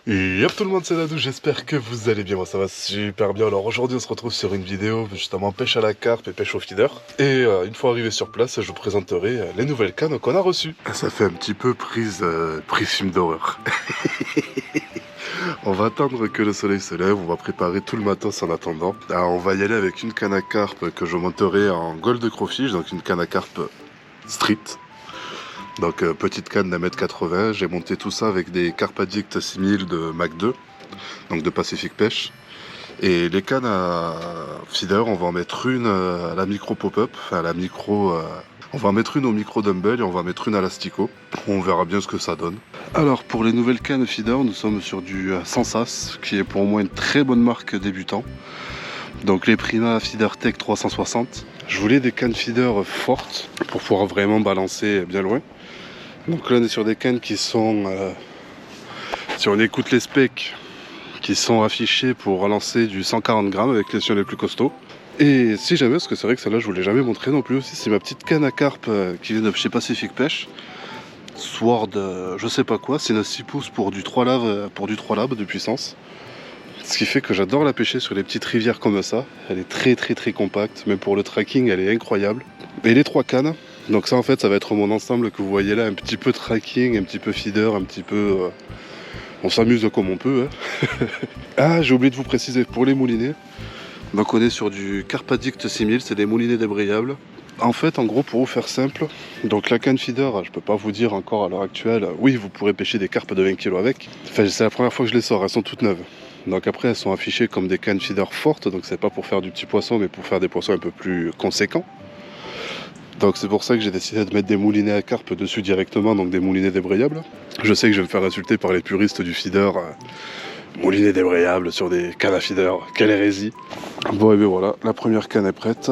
Yop tout le monde, c'est Dadou, j'espère que vous allez bien, moi ça va super bien. Alors aujourd'hui on se retrouve sur une vidéo justement pêche à la carpe et pêche au feeder. Et une fois arrivé sur place, je vous présenterai les nouvelles cannes qu'on a reçues. Ça fait un petit peu prise film d'horreur. On va attendre que le soleil se lève, on va préparer tout le matos en attendant. Alors, on va y aller avec une canne à carpe que je monterai en gold crawfish, donc une canne à carpe street. Donc petite canne d'1,80 m, j'ai monté tout ça avec des Carp Addict 6000 de Mac 2, donc de Pacific Pêche. Et les cannes à feeder, on va en mettre une à la micro pop-up, enfin à la micro... on va en mettre une au micro dumbbell et on va en mettre une à l'Astico. On verra bien ce que ça donne. Alors pour les nouvelles cannes feeder, nous sommes sur du Sensas, qui est pour moi une très bonne marque débutant. Donc les Prima Feeder Tech 360. Je voulais des cannes feeder fortes pour pouvoir vraiment balancer bien loin. Donc là on est sur des cannes qui sont, si on écoute les specs, qui sont affichées pour relancer du 140 grammes avec les sions les plus costauds. Et si jamais, parce que c'est vrai que celle-là je vous l'ai jamais montré non plus aussi, c'est ma petite canne à carpe qui vient de chez Pacific Pêche. Sword, je sais pas quoi, c'est une 6 pouces pour du 3 laves de puissance. Ce qui fait que j'adore la pêcher sur les petites rivières comme ça. Elle est très compacte, même pour le tracking elle est incroyable. Et les 3 cannes, donc ça en fait ça va être mon ensemble que vous voyez là, un petit peu tracking, un petit peu feeder, un petit peu... on s'amuse comme on peut. Hein. Ah, j'ai oublié de vous préciser, pour les moulinets, donc on est sur du Carp Addict 6000, c'est des moulinets débrayables. En fait, en gros, pour vous faire simple, donc la canne feeder, je peux pas vous dire encore à l'heure actuelle, oui, vous pourrez pêcher des carpes de 20 kg avec. Enfin, c'est la première fois que je les sors, elles sont toutes neuves. Donc après, elles sont affichées comme des cannes feeder fortes, donc c'est pas pour faire du petit poisson, mais pour faire des poissons un peu plus conséquents. Donc c'est pour ça que j'ai décidé de mettre des moulinets à carpe dessus directement, donc des moulinets débrayables. Je sais que je vais me faire insulter par les puristes du feeder. Moulinets débrayables sur des cannes à feeder, quelle hérésie. Bon et bien voilà, la première canne est prête.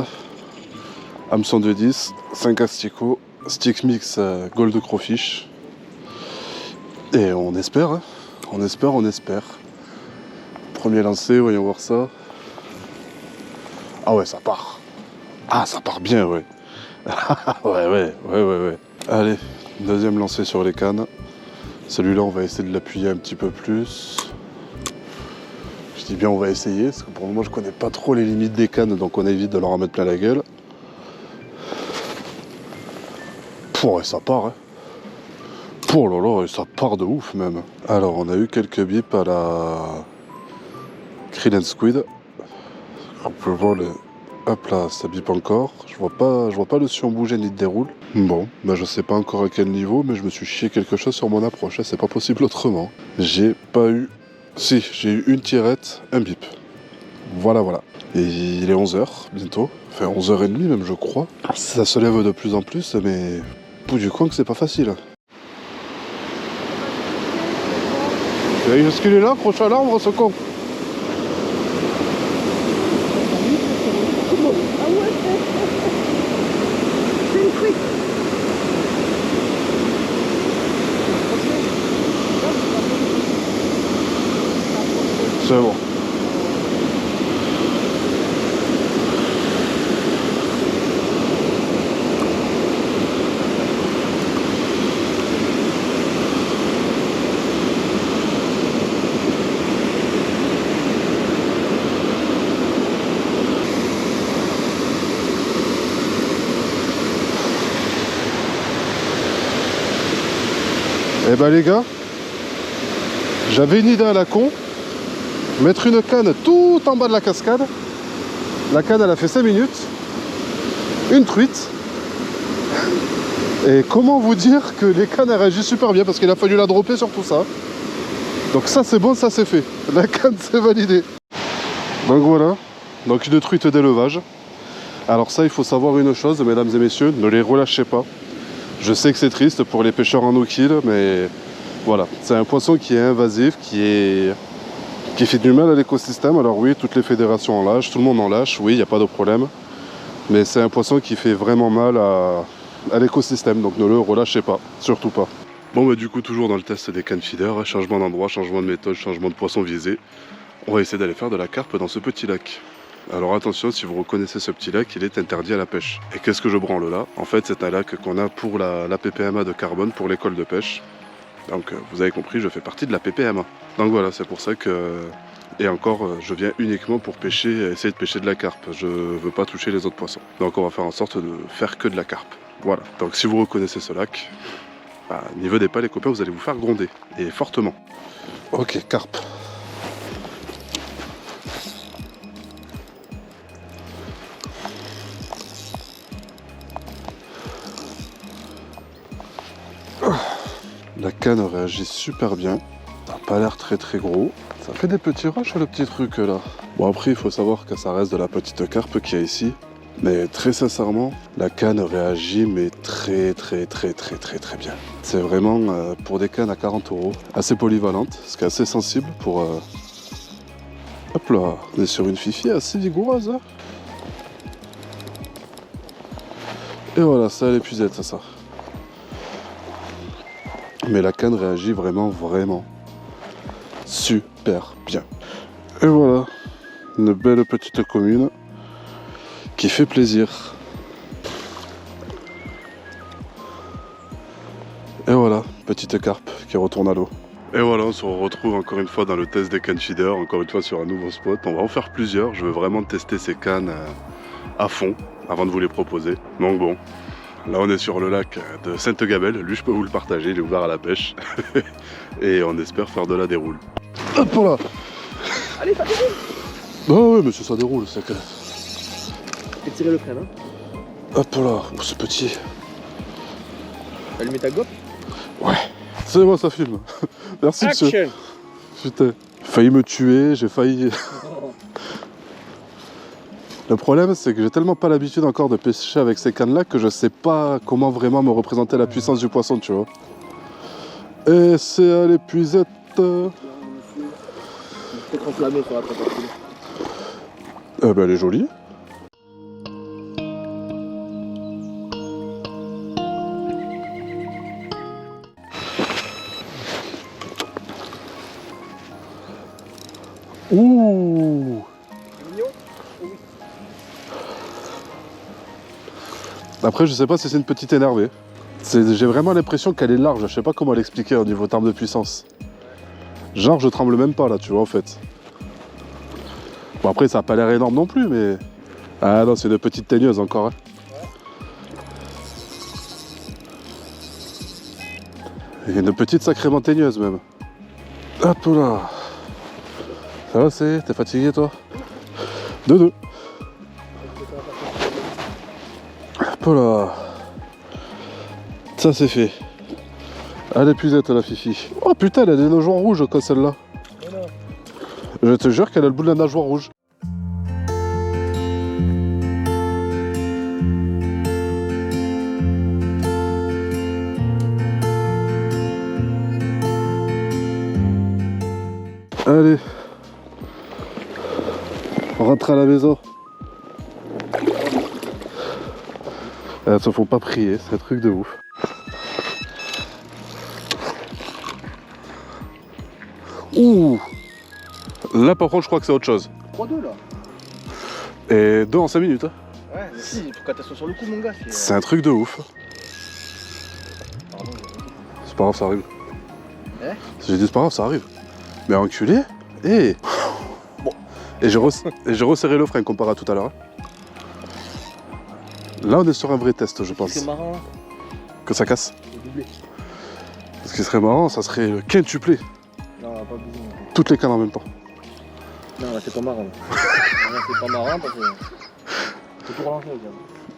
Hameçon de 10, 5 asticots, stick mix gold crawfish. Et on espère, hein. On espère. Premier lancé, voyons voir ça. Ah ouais, ça part. Ah, ça part bien, ouais. ouais. Allez, deuxième lancé sur les cannes. Celui-là, on va essayer de l'appuyer un petit peu plus. Je dis bien on va essayer, parce que pour le moment, je connais pas trop les limites des cannes, donc on évite de leur en mettre plein la gueule. Ouais, ça part, hein. Oh là là, ça part de ouf même. Alors, on a eu quelques bips à la Krill and Squid. On peut voir le... Hop là, ça bip encore. Je vois pas le sion bouger ni de déroule. Bon, bah je sais pas encore à quel niveau, mais je me suis chié quelque chose sur mon approche. C'est pas possible autrement. J'ai pas eu... Si, j'ai eu une tirette, un bip. Voilà. Et il est 11h bientôt. Enfin 11h30 même je crois. Ça se lève de plus en plus, mais... Bout du coin que c'est pas facile. Est-ce qu'il est là, accroche à l'arbre ce con? C'est bon. Eh ben les gars, j'avais une idée à la con, mettre une canne tout en bas de la cascade. La canne elle a fait 5 minutes, une truite. Et comment vous dire que les cannes elles réagissent super bien parce qu'il a fallu la dropper sur tout ça. Donc ça c'est bon, ça c'est fait. La canne c'est validé. Donc voilà, donc une truite d'élevage. Alors ça il faut savoir une chose mesdames et messieurs, ne les relâchez pas. Je sais que c'est triste pour les pêcheurs en no-kill, mais voilà, c'est un poisson qui est invasif, qui fait du mal à l'écosystème. Alors oui, toutes les fédérations en lâchent, tout le monde en lâche, oui, il n'y a pas de problème. Mais c'est un poisson qui fait vraiment mal à l'écosystème, donc ne le relâchez pas, surtout pas. Bon bah du coup, toujours dans le test des cannes feeder, changement d'endroit, changement de méthode, changement de poisson visé. On va essayer d'aller faire de la carpe dans ce petit lac. Alors attention, si vous reconnaissez ce petit lac, il est interdit à la pêche. Et qu'est-ce que je branle là? En fait, c'est un lac qu'on a pour la PPMA de carbone pour l'école de pêche. Donc vous avez compris, je fais partie de la PPMA. Donc voilà, c'est pour ça que... Et encore, je viens uniquement pour pêcher, essayer de pêcher de la carpe. Je veux pas toucher les autres poissons. Donc on va faire en sorte de faire que de la carpe. Voilà. Donc si vous reconnaissez ce lac, bah, n'y venez pas les copains, vous allez vous faire gronder. Et fortement. Ok, carpe. La canne réagit super bien. Ça n'a pas l'air très très gros. Ça fait des petits rushs le petit truc là. Bon après il faut savoir que ça reste de la petite carpe qu'il y a ici. Mais très sincèrement, la canne réagit mais très bien. C'est vraiment pour des cannes à 40 €, assez polyvalente, ce qui est assez sensible pour... Hop là, on est sur une fifi assez vigoureuse. Hein. Et voilà, ça l'épuisette ça. Mais la canne réagit vraiment super bien. Et voilà, une belle petite commune qui fait plaisir. Et voilà, petite carpe qui retourne à l'eau. Et voilà, on se retrouve encore une fois dans le test des cannes feeder, encore une fois sur un nouveau spot. On va en faire plusieurs, je veux vraiment tester ces cannes à fond avant de vous les proposer. Donc bon, là on est sur le lac de Sainte-Gabelle, lui je peux vous le partager, il est ouvert à la pêche. Et on espère faire de la déroule. Hop là. Allez, ça déroule. Bah ouais, mais ça déroule, c'est que... Et tirer le frein, hein. Hop là, oh, c'est petit. Allumer ta goppe. Ouais, c'est bon, ça filme. Merci Action. monsieur. Putain, failli me tuer, j'ai failli... Le problème, c'est que j'ai tellement pas l'habitude encore de pêcher avec ces cannes-là que je sais pas comment vraiment me représenter la puissance du poisson, tu vois. Et c'est à l'épuisette. Peut-être enflammé sur la préparation. Ben, elle est jolie. Ouh. Après, je sais pas si c'est une petite énervée. J'ai vraiment l'impression qu'elle est large. Je sais pas comment l'expliquer au niveau terme de puissance. Genre, je tremble même pas là, tu vois, en fait. Bon, après, ça a pas l'air énorme non plus, mais... Ah non, c'est une petite teigneuse encore. Hein. Et une petite sacrément teigneuse même. Hop là. Ça va, t'es fatigué toi? Deux. Hop là. Ça c'est fait. Elle est épuisette la fifi. Oh putain, elle a des nageoires rouges comme celle-là. Je te jure qu'elle a le bout de la nageoire rouge. Allez, on rentre à la maison. Elles se font pas prier, c'est un truc de ouf. Ouh. Là par contre je crois que c'est autre chose. 3-2 là. Et 2 en 5 minutes. Hein. Ouais, mais si, pourquoi t'as sur le coup mon gars? C'est un truc de ouf. C'est pas grave, ça arrive. J'ai dit c'est pas grave, ça arrive. Mais enculé. Et bon. Et j'ai resserré le frein comparé à tout à l'heure. Là on est sur un vrai test je pense. C'est marrant. Que ça casse. Ce qui serait marrant, ça serait quintuplé. Non, on va pas bouger. Toutes les cannes en même temps. Non, là c'est pas marrant. Là, c'est pas marrant parce que... C'est pour relancer le gars.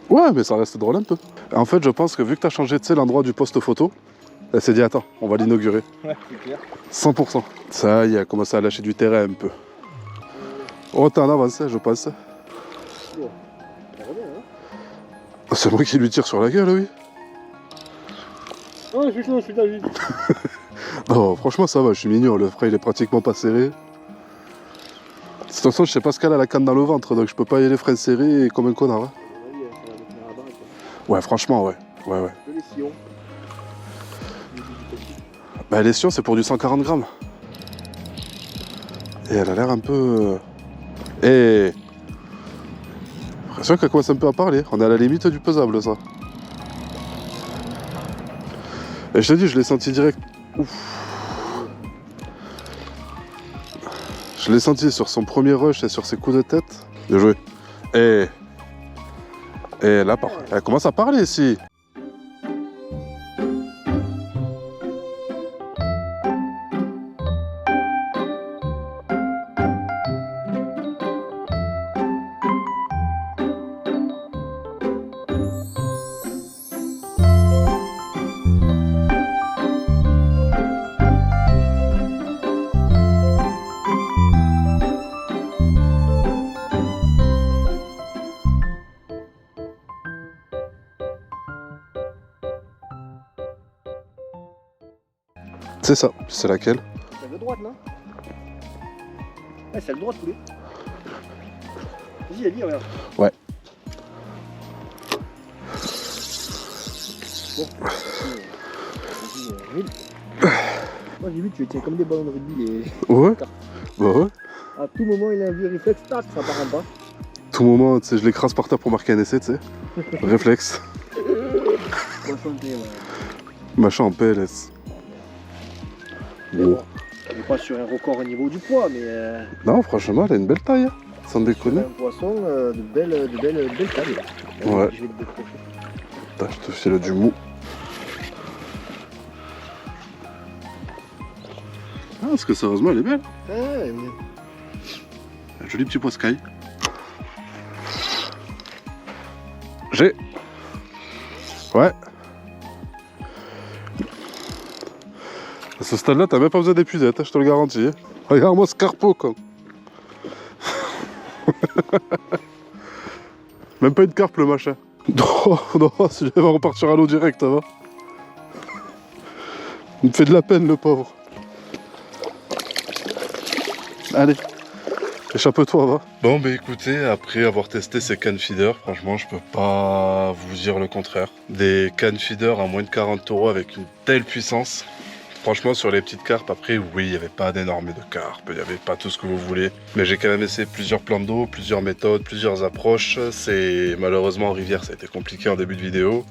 Ouais, mais ça reste drôle un peu. En fait, je pense que vu que tu as changé l'endroit du poste photo, elle s'est dit attends, on va l'inaugurer. Ouais, c'est clair. 100%. Ça y est, elle a commencé à lâcher du terrain un peu. Oh, t'es en avance, je pense. C'est moi qui lui tire sur la gueule, oui. Oh, je suis chaud, je suis ta vie. Non, franchement, ça va, je suis mignon. Le frein, il est pratiquement pas serré. De toute façon, je sais pas ce qu'elle a la canne dans le ventre, donc je peux pas y aller les freins serrés comme un connard. Hein. Ouais, franchement, ouais. Ouais. Les sillons. Bah, les sions, c'est pour du 140 grammes. Et elle a l'air un peu... Et... J'ai l'impression qu'elle commence un peu à parler. On est à la limite du pesable, ça. Et je te dis, je l'ai senti direct Je l'ai senti sur son premier rush et sur ses coups de tête. Bien joué. Et là, elle commence à parler ici. C'est ça, c'est laquelle? Celle de droite, non? Ouais, celle de droite, poulet. Vas-y, Eli, regarde. Ouais. Bon, vas-y, moi j'ai vu, tu les tiens comme des ballons de rugby. Les... Ouais. Bah ouais. À tout moment, il a un vieux réflexe, tac, ça part en bas. Tout moment, tu sais, je l'écrase par terre pour marquer un essai, tu sais. Réflexe. Concentré, ouais. Machin en PLS. Bon. On n'est pas sur un record au niveau du poids, mais. Non, franchement, elle a une belle taille, hein. Sans déconner. Un poisson de belle taille. Ouais. Je vais te décrocher. Putain, je te file du mou. Ah, parce que sérieusement, elle est belle. Ouais, mais... Un joli petit poiscaille. J'ai. Ouais. À ce stade-là, t'as même pas besoin d'épuisette, hein, je te le garantis. Hein. Regarde-moi ce carpeau, quoi. Même pas une carpe, le machin. Non, non, si je vais repartir à l'eau direct, ça va. Il me fait de la peine, le pauvre. Allez, échappe-toi, va. Bon, bah écoutez, après avoir testé ces cannes feeder, franchement, je peux pas vous dire le contraire. Des cannes feeder à moins de 40 € avec une telle puissance. Franchement, sur les petites carpes, après, oui, il n'y avait pas d'énormes de carpes, il n'y avait pas tout ce que vous voulez. Mais j'ai quand même essayé plusieurs plans d'eau, plusieurs méthodes, plusieurs approches. C'est malheureusement en rivière, ça a été compliqué en début de vidéo.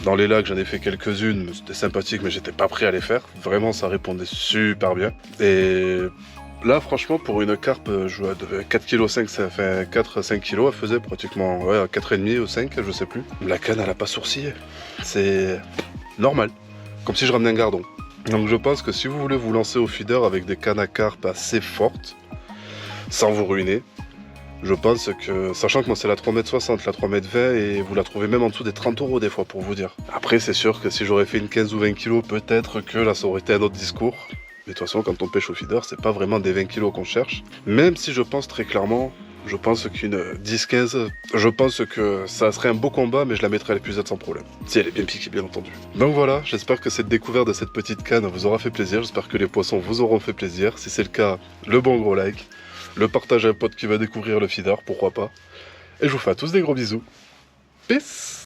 Dans les lacs, j'en ai fait quelques-unes, c'était sympathique, mais j'étais pas prêt à les faire. Vraiment, ça répondait super bien. Et là, franchement, pour une carpe, je vois 4,5 kg, ça fait 4-5 kg, elle faisait pratiquement 4,5 ou 5, je sais plus. La canne, elle a pas sourcillé. C'est normal, comme si je ramenais un gardon. Donc je pense que si vous voulez vous lancer au feeder avec des cannes à carpe assez fortes, sans vous ruiner, je pense que, sachant que moi c'est la 3,60 m, la 3,20 m, et vous la trouvez même en dessous des 30 € des fois pour vous dire. Après c'est sûr que si j'aurais fait une 15 ou 20 kg, peut-être que là ça aurait été un autre discours. Mais de toute façon quand on pêche au feeder, c'est pas vraiment des 20 kg qu'on cherche. Même si je pense très clairement, je pense qu'une 10-15, je pense que ça serait un beau combat, mais je la mettrais à l'épuisette sans problème. Si elle est bien piquée, bien entendu. Donc voilà, j'espère que cette découverte de cette petite canne vous aura fait plaisir. J'espère que les poissons vous auront fait plaisir. Si c'est le cas, le bon gros like. Le partage à un pote qui va découvrir le feeder, pourquoi pas. Et je vous fais à tous des gros bisous. Peace!